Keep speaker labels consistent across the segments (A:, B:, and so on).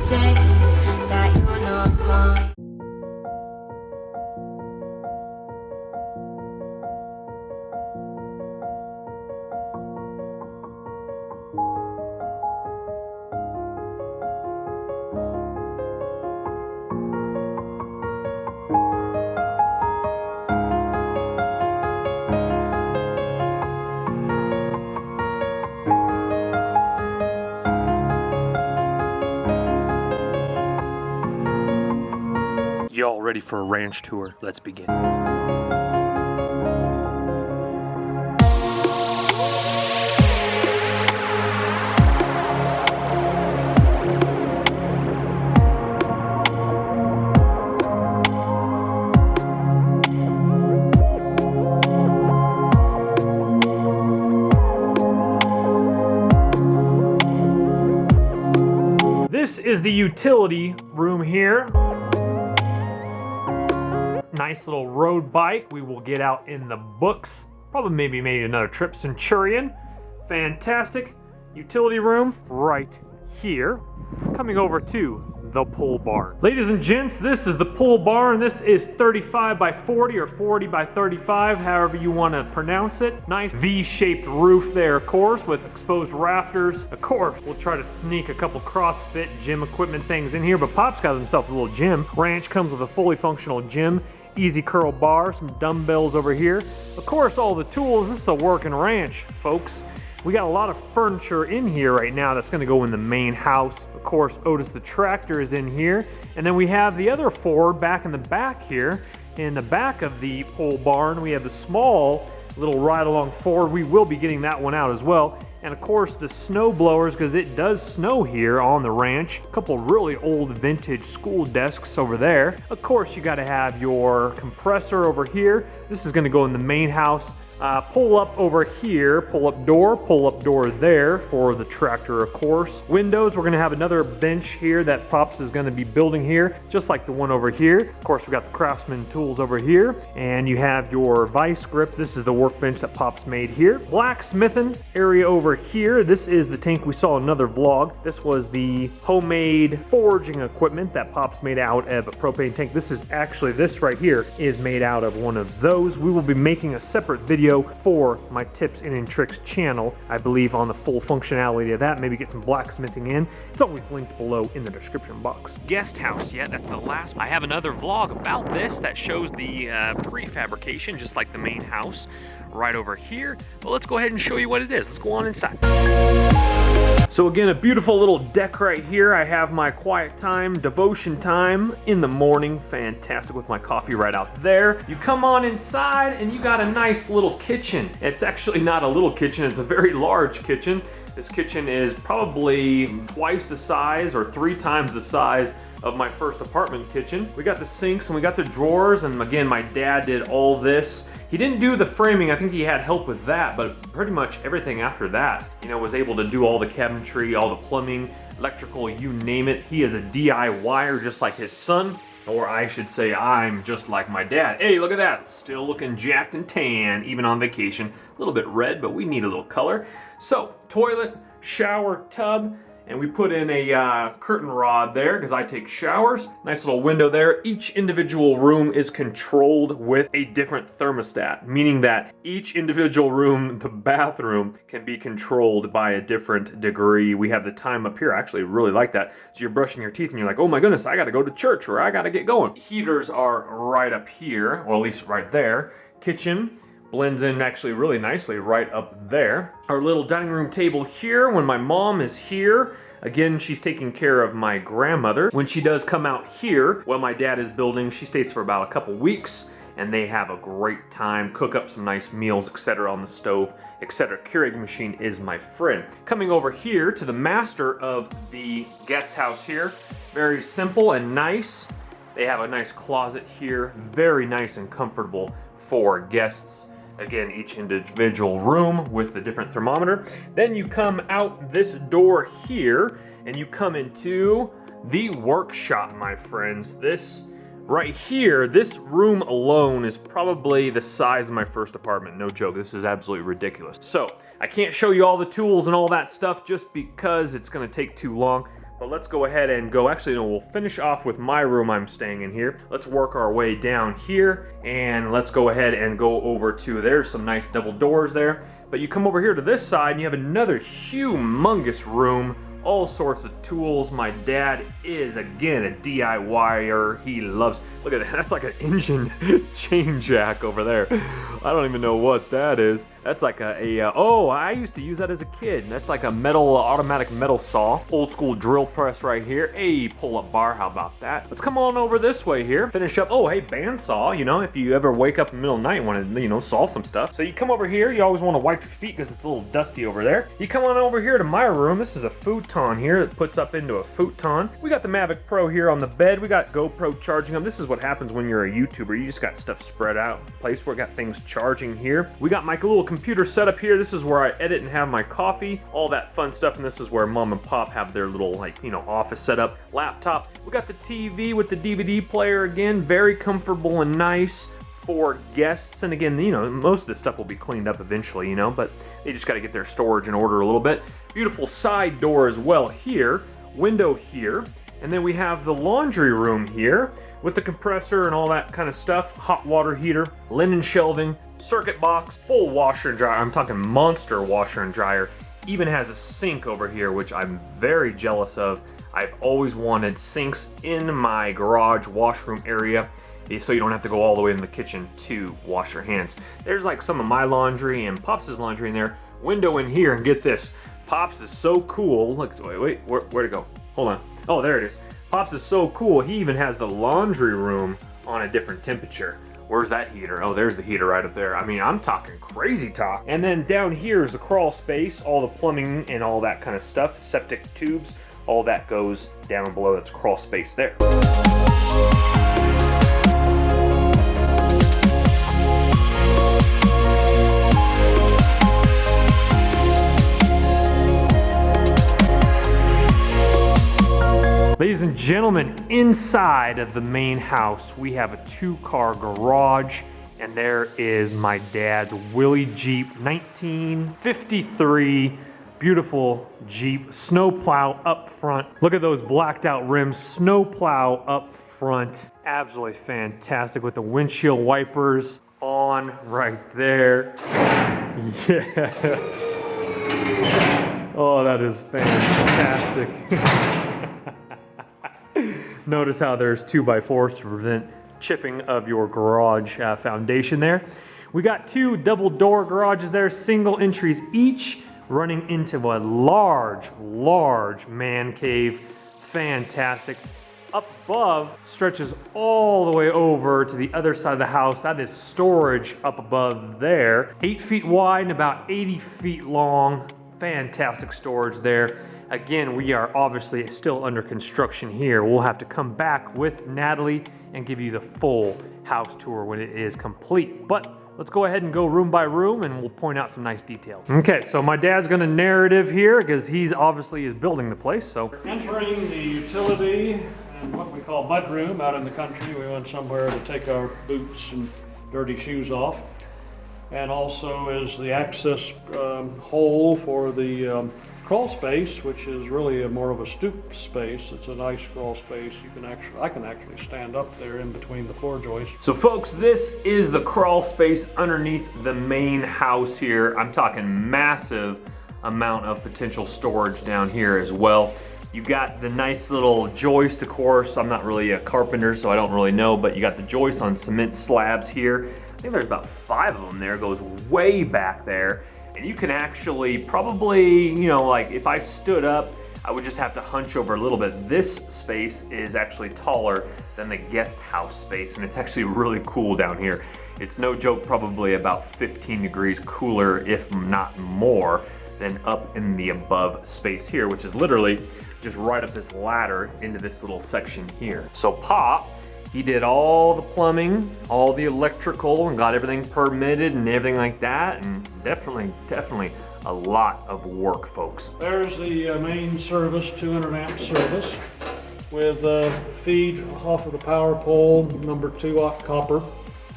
A: day that you're not mine.
B: Y'all ready for a ranch tour? Let's begin. This is the utility room here. Nice little road bike. We will get out in the books. Probably maybe made another trip. Centurion. Fantastic. Utility room right here. Coming over to the pole barn. Ladies and gents, this is the pole barn. This is 35 by 40 or 40 by 35, however you want to pronounce it. Nice V-shaped roof there, of course, with exposed rafters. Of course, we'll try to sneak a couple CrossFit gym equipment things in here, but Pop's got himself a little gym. Ranch comes with a fully functional gym. Easy curl bar, some dumbbells over here. Of course, all the tools. This is a working ranch, folks. We got a lot of furniture in here right now that's gonna go in the main house. Of course, Otis the tractor is in here. And then we have the other Ford back in the back here. In the back of the pole barn, we have the small little ride-along Ford. We will be getting that one out as well. And of course the snow blowers, because it does snow here on the ranch. A couple really old vintage school desks over there. Of course you gotta have your compressor over here. This is gonna go in the main house. Pull up over here, pull up door there for the tractor, of course. Windows, we're gonna have another bench here that Pops is gonna be building here, just like the one over here. Of course, we got the Craftsman tools over here, and you have your vice grip. This is the workbench that Pops made here. Blacksmithing area over here. This is the tank we saw in another vlog. This was the homemade forging equipment that Pops made out of a propane tank. This is actually, this right here is made out of one of those. We will be making a separate video for my tips and tricks channel, I believe, on the full functionality of that. Maybe get some blacksmithing in. It's always linked below in the description box. Guest house, yeah, that's the last. I have another vlog about this that shows the prefabrication, just like the main house right over here. But let's go ahead and show you what it is. Let's go on inside. So again, a beautiful little deck right here. I have my quiet time, devotion time in the morning. Fantastic, with my coffee right out there. You come on inside and you got a nice little kitchen. It's actually not a little kitchen, it's a very large kitchen. This kitchen is probably twice the size or 3 times the size of my first apartment kitchen. We got the sinks and we got the drawers, and again, my dad did all this. He didn't do the framing, I think he had help with that, but pretty much everything after that, you know, was able to do all the cabinetry, all the plumbing, electrical, you name it. He is a DIYer just like his son, or I should say I'm just like my dad. Hey, look at that, still looking jacked and tan, even on vacation. A little bit red, but we need a little color. So, toilet, shower, tub, and we put in a curtain rod there because I take showers. Nice little window there. Each individual room is controlled with a different thermostat, meaning that each individual room, the bathroom, can be controlled by a different degree. We have the time up here. I actually really like that. So you're brushing your teeth and you're like, oh my goodness, I gotta go to church or I gotta get going. Heaters are right up here, or at least right there. Kitchen blends in actually really nicely right up there. Our little dining room table here when my mom is here. Again, she's taking care of my grandmother. When she does come out here, while my dad is building, she stays for about a couple weeks and they have a great time, cook up some nice meals, etc. on the stove, etc. Keurig machine is my friend. Coming over here to the master of the guest house here. Very simple and nice. They have a nice closet here, very nice and comfortable for guests. Again, each individual room with the different thermometer. Then you come out this door here and you come into the workshop, my friends. This right here, this room alone is probably the size of my first apartment. No joke, this is absolutely ridiculous. So I can't show you all the tools and all that stuff just because it's gonna take too long. But let's go ahead and go, actually no, we'll finish off with my room I'm staying in here. Let's work our way down here, and let's go ahead and go over to, there's some nice double doors there. But you come over here to this side and you have another humongous room, all sorts of tools. My dad is, again, a DIYer. He loves, look at that, that's like an engine chain jack over there. I don't even know what that is. That's like oh, I used to use that as a kid. That's like a automatic metal saw. Old school drill press right here. A pull-up bar, how about that? Let's come on over this way here. Finish up, oh, hey, bandsaw, you know, if you ever wake up in the middle of the night and want to, you know, saw some stuff. So you come over here, you always want to wipe your feet because it's a little dusty over there. You come on over here to my room. This is a futon here that puts up into a futon. We got the Mavic Pro here on the bed. We got GoPro charging them. This is what happens when you're a YouTuber. You just got stuff spread out. Place where I got things charging here. We got my little computer setup here. This is where I edit and have my coffee, all that fun stuff. And this is where mom and pop have their little, like, you know, office setup. Laptop. We got the TV with the DVD player again. Very comfortable and nice for guests. And again, you know, most of this stuff will be cleaned up eventually, you know, but they just got to get their storage in order a little bit. Beautiful side door as well here. Window here. And then we have the laundry room here with the compressor and all that kind of stuff. Hot water heater, linen shelving, circuit box, full washer and dryer. I'm talking monster washer and dryer. Even has a sink over here, which I'm very jealous of. I've always wanted sinks in my garage washroom area, so you don't have to go all the way in the kitchen to wash your hands. There's like some of my laundry and Pops' laundry in there. Window in here, and get this. Pops is so cool. Look, wait, where'd it go? Hold on. Oh, there it is. Pops is so cool, he even has the laundry room on a different temperature. Where's that heater? Oh, there's the heater right up there. I mean, I'm talking crazy talk. And then down here is the crawl space, all the plumbing and all that kind of stuff, septic tubes, all that goes down below. That's crawl space there. Ladies and gentlemen, inside of the main house, we have a 2-car garage, and there is my dad's Willie Jeep 1953, beautiful Jeep, snowplow up front. Look at those blacked out rims, snowplow up front. Absolutely fantastic with the windshield wipers on right there. Yes. Oh, that is fantastic. Notice how there's 2x4s to prevent chipping of your garage foundation there. We got 2 double door garages there, single entries each, running into a large man cave. Fantastic. Up above stretches all the way over to the other side of the house. That is storage up above there. 8 feet wide and about 80 feet long. Fantastic storage there. Again, we are obviously still under construction here. We'll have to come back with Natalie and give you the full house tour when it is complete. But let's go ahead and go room by room and we'll point out some nice details. Okay, so my dad's gonna narrative here because he's obviously is building the place, so.
C: Entering the utility and what we call mudroom out in the country. We went somewhere to take our boots and dirty shoes off. And also is the access hole for the crawl space, which is really more of a stoop space. It's a nice crawl space. I can actually stand up there in between the floor joists.
B: So folks, this is the crawl space underneath the main house here. I'm talking massive amount of potential storage down here as well. You got the nice little joist, of course. I'm not really a carpenter, so I don't really know, but you got the joist on cement slabs here. I think there's about 5 of them there. It goes way back there. And you can actually probably, you know, like if I stood up, I would just have to hunch over a little bit. This space is actually taller than the guest house space, and it's actually really cool down here. It's no joke, probably about 15 degrees cooler, if not more, than up in the above space here, which is literally just right up this ladder into this little section here. So Pop, he did all the plumbing, all the electrical, and got everything permitted and everything like that, and definitely a lot of work, folks.
C: There's the main service, 200 amp service with feed off of the power pole, number 2-aught copper.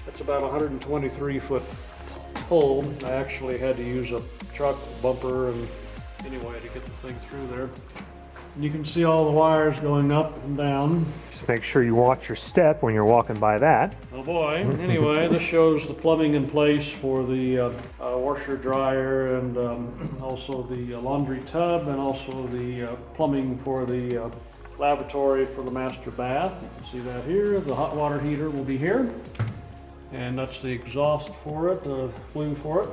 C: It's about 123 foot pole. I actually had to use a truck bumper and anyway to get the thing through there. You can see all the wires going up and down.
B: Just make sure you watch your step when you're walking by that.
C: Oh boy. Anyway, this shows the plumbing in place for the washer dryer and also the laundry tub, and also the plumbing for the lavatory for the master bath. You can see that here. The hot water heater will be here. And that's the exhaust for it, the flue for it.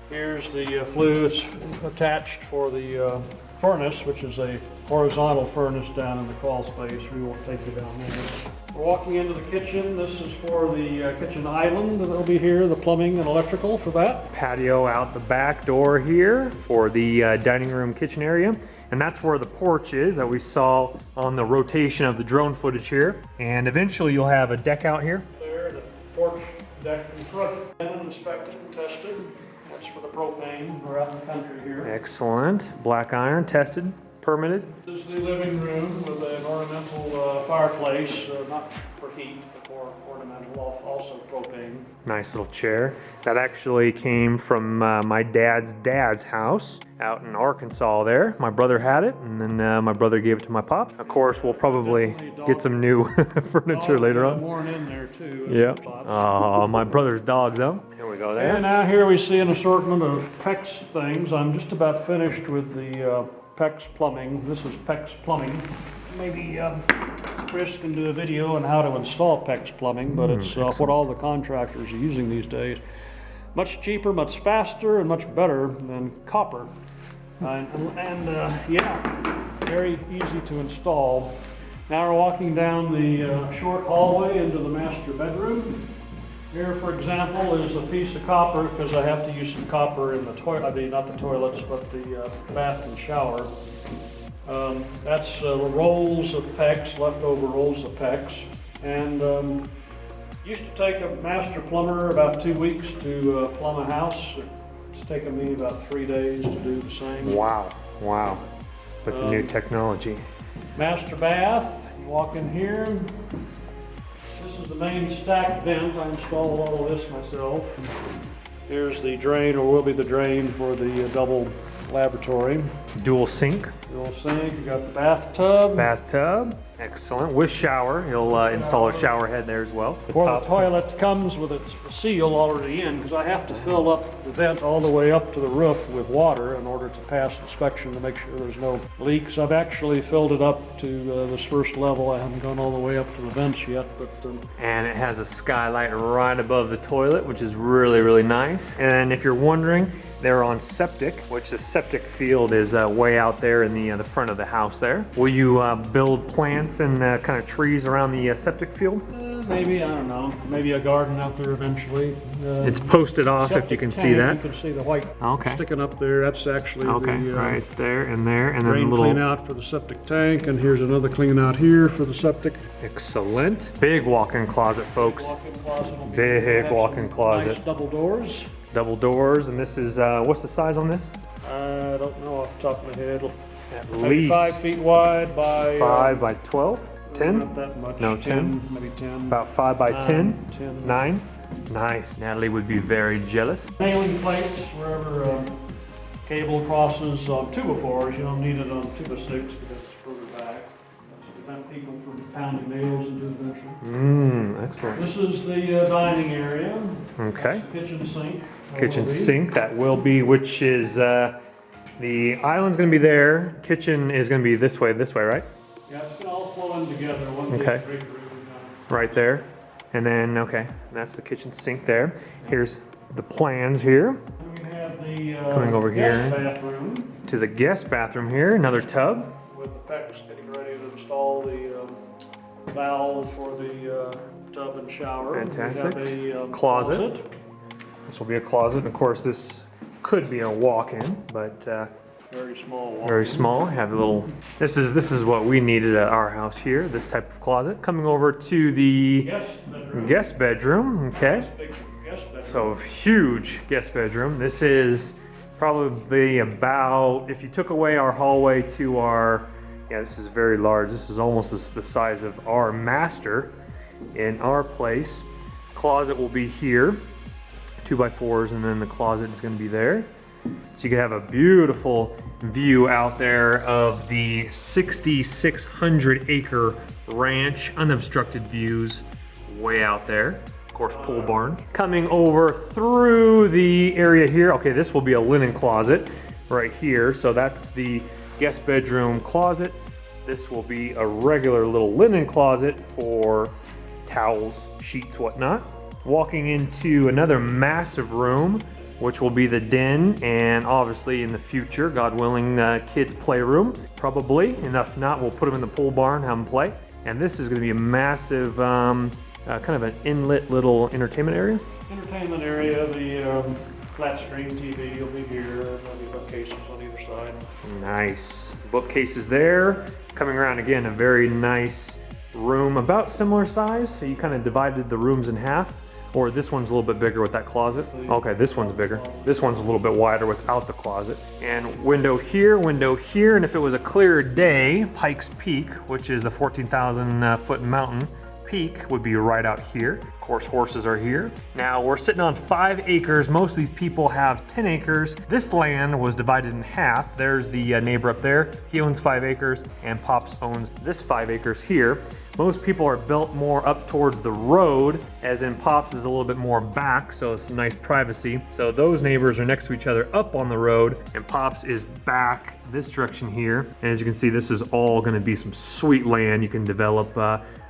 C: Here's the flue. It's attached for the furnace, which is a horizontal furnace down in the crawl space. We won't take you down there. We're walking into the kitchen. This is for the kitchen island that'll be here, the plumbing and electrical for that.
B: Patio out the back door here for the dining room kitchen area. And that's where the porch is that we saw on the rotation of the drone footage here. And eventually you'll have a deck out here.
C: There, the porch deck in front, and inspected and tested. That's for the propane. We're out in the country here.
B: Excellent. Black iron, tested, permitted.
C: This is the living room with an ornamental fireplace, not for heat, but more ornamental, also propane.
B: Nice little chair. That actually came from my dad's house out in Arkansas there. My brother had it, and then my brother gave it to my pop. Of course, we'll probably get some new furniture later on.
C: Worn in there too.
B: Yeah. Oh, my brother's dogs, though. Here we go there.
C: And now here we see an assortment of PEX things. I'm just about finished with the PEX plumbing. This is PEX plumbing. Maybe Chris can do a video on how to install PEX plumbing, but it's what all the contractors are using these days. Much cheaper, much faster, and much better than copper. Yeah, very easy to install. Now we're walking down the short hallway into the master bedroom. Here, for example, is a piece of copper, because I have to use some copper in the toilet, I mean, not the toilets, but the bath and shower. That's rolls of PEX, leftover rolls of PEX. And used to take a master plumber about 2 weeks to plumb a house. It's taken me about 3 days to do the same.
B: Wow, wow. With the new technology.
C: Master bath, you walk in here. This is the main stack vent. I installed all of this myself. Here's the drain, or will be the drain for the double lavatory.
B: Dual sink.
C: Dual sink, you got the bathtub.
B: Bathtub, excellent. With shower, he'll install a shower head there as well.
C: The toilet comes with its seal already in, because I have to fill up the vent all the way up to the roof with water in order to pass inspection to make sure there's no leaks. I've actually filled it up to this first level. I haven't gone all the way up to the vents yet, but
B: and it has a skylight right above the toilet, which is really, really nice. And if you're wondering, they're on septic, which the septic field is way out there in the front of the house there. Will you build plants and kind of trees around the septic field?
C: Maybe, I don't know, maybe a garden out there eventually.
B: It's posted off if you can see that.
C: You can see the white
B: Okay.
C: sticking up there. That's actually the
B: right there and there, and then
C: drain
B: a little
C: clean out for the septic tank, and here's another clean out here for the septic.
B: Excellent. Big walk-in closet, folks.
C: Walk-in closet will be
B: Big walk-in closet.
C: Nice double doors.
B: Double doors, and this is what's the size on this?
C: I don't know off the top of my head.
B: At
C: Maybe
B: least
C: 5 feet wide by
B: 5 by 12, 10.
C: Not that much.
B: No, 10.
C: Maybe 10.
B: About 5 by 10.
C: 10.
B: 9. Nice. Natalie would be very jealous.
C: Nailing plates wherever cable crosses on 2x4s. You don't need it on 2x6 because it's further back. That's to prevent people from pounding nails into the bedroom.
B: Excellent.
C: This is the dining area.
B: Okay.
C: Kitchen sink.
B: Kitchen sink, that will be, which is, the island's gonna be there. Kitchen is gonna be this way, right?
C: Yeah, it's gonna all flow in together. One
B: Okay.
C: big great room.
B: Right there. And then, okay, that's the kitchen sink there. Here's the plans here.
C: We have the
B: Coming over
C: guest
B: here.
C: bathroom
B: To the guest bathroom here, another tub.
C: with the PEX getting ready to install the valve for the tub and shower.
B: Fantastic.
C: We have a
B: Closet. This will be a closet. Of course, this could be a walk-in, but
C: Very small one.
B: very small. Have a little. This is what we needed at our house here. This type of closet. Coming over to the
C: Guest bedroom.
B: guest bedroom. Okay.
C: Big guest bedroom.
B: So huge guest bedroom. This is probably about, if you took away our hallway to our, yeah, this is very large. This is almost the size of our master in our place. Closet will be here, 2x4s, and then the closet is going to be there. So you can have a beautiful view out there of the 6,600 acre ranch, unobstructed views way out there. Of course, pole barn. Coming over through the area here, okay, this will be a linen closet right here. So that's the guest bedroom closet. This will be a regular little linen closet for towels, sheets, whatnot. Walking into another massive room, which will be the den, and obviously in the future, God willing, kids' playroom, probably. And if not, we'll put them in the pole barn, have them play. And this is gonna be a massive, kind of an inlet little entertainment area.
C: Entertainment area, the flat screen TV will be here, there'll be bookcases on either side.
B: Nice. Bookcases there. Coming around again, a very nice room, about similar size. So you kind of divided the rooms in half. Or this one's a little bit bigger with that closet. Okay, this one's bigger. This one's a little bit wider without the closet. And window here, and if it was a clear day, Pikes Peak, which is the 14,000 foot mountain peak, would be right out here. Of course, horses are here. Now we're sitting on 5 acres. Most of these people have 10 acres. This land was divided in half. There's the neighbor up there. He owns 5 acres, and Pops owns this 5 acres here. Most people are built more up towards the road, as in Pops is a little bit more back, so it's nice privacy. So those neighbors are next to each other up on the road, and Pops is back this direction here. And as you can see, this is all gonna be some sweet land you can develop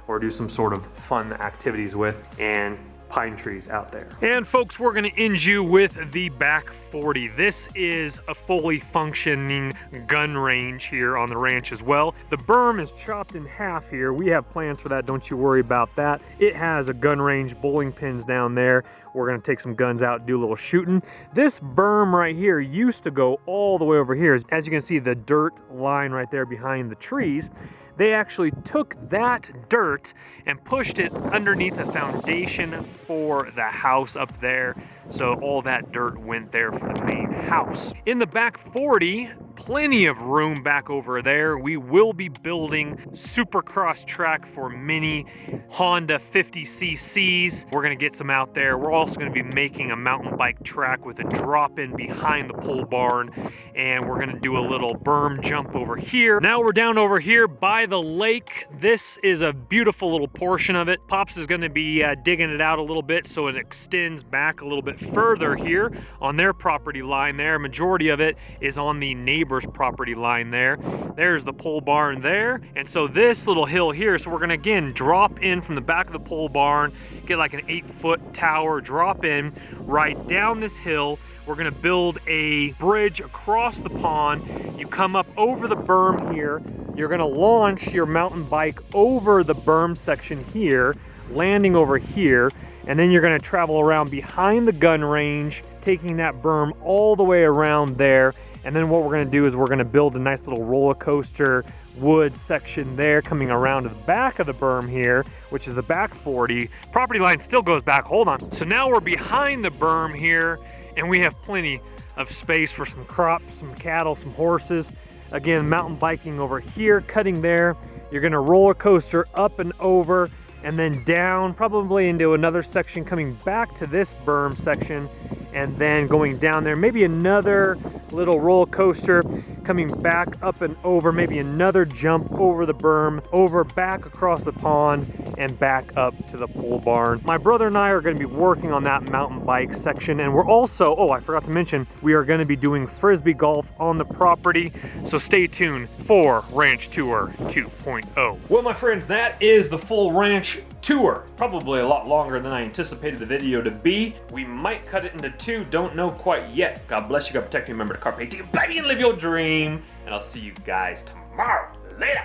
B: or do some sort of fun activities with, and pine trees out there. And folks, we're gonna end you with the back 40. This is a fully functioning gun range here on the ranch as well. The berm is chopped in half here. We have plans for that, don't you worry about that. It has a gun range, bowling pins down there. We're gonna take some guns out, do a little shooting. This berm right here used to go all the way over here. As you can see, the dirt line right there behind the trees, they actually took that dirt and pushed it underneath a foundation for the house up there. So all that dirt went there for the main house. In the back 40, plenty of room back over there. We will be building supercross track for mini Honda 50cc's. We're gonna get some out there. We're also gonna be making a mountain bike track with a drop-in behind the pole barn. And we're gonna do a little berm jump over here. Now we're down over here by the lake. This is a beautiful little portion of it. Pops is gonna be digging it out a little bit so it extends back a little bit further here on their property line there. Majority of it is on the neighbor's property line there. There's the pole barn there. And so this little hill here, so we're gonna again drop in from the back of the pole barn, get like an 8-foot tower, drop in right down this hill. We're gonna build a bridge across the pond. You come up over the berm here. You're gonna launch your mountain bike over the berm section here, landing over here, and then you're gonna travel around behind the gun range, taking that berm all the way around there. And then what we're gonna do is we're gonna build a nice little roller coaster wood section there, coming around to the back of the berm here, which is the back 40. Property line still goes back, hold on. So now we're behind the berm here, and we have plenty of space for some crops, some cattle, some horses. Again, mountain biking over here, cutting there. You're gonna roller coaster up and over, and then down, probably into another section, coming back to this berm section, and then going down there, maybe another little roller coaster, coming back up and over, maybe another jump over the berm, over back across the pond, and back up to the pole barn. My brother and I are gonna be working on that mountain bike section, and we're also, oh, I forgot to mention, we are gonna be doing Frisbee golf on the property, so stay tuned for Ranch Tour 2.0. Well, my friends, that is the full ranch tour. Probably a lot longer than I anticipated the video to be. We might cut it into 2, don't know quite yet. God bless you, God protect you, remember to Carpe Diem, baby, and live your dream. And I'll see you guys tomorrow. Later.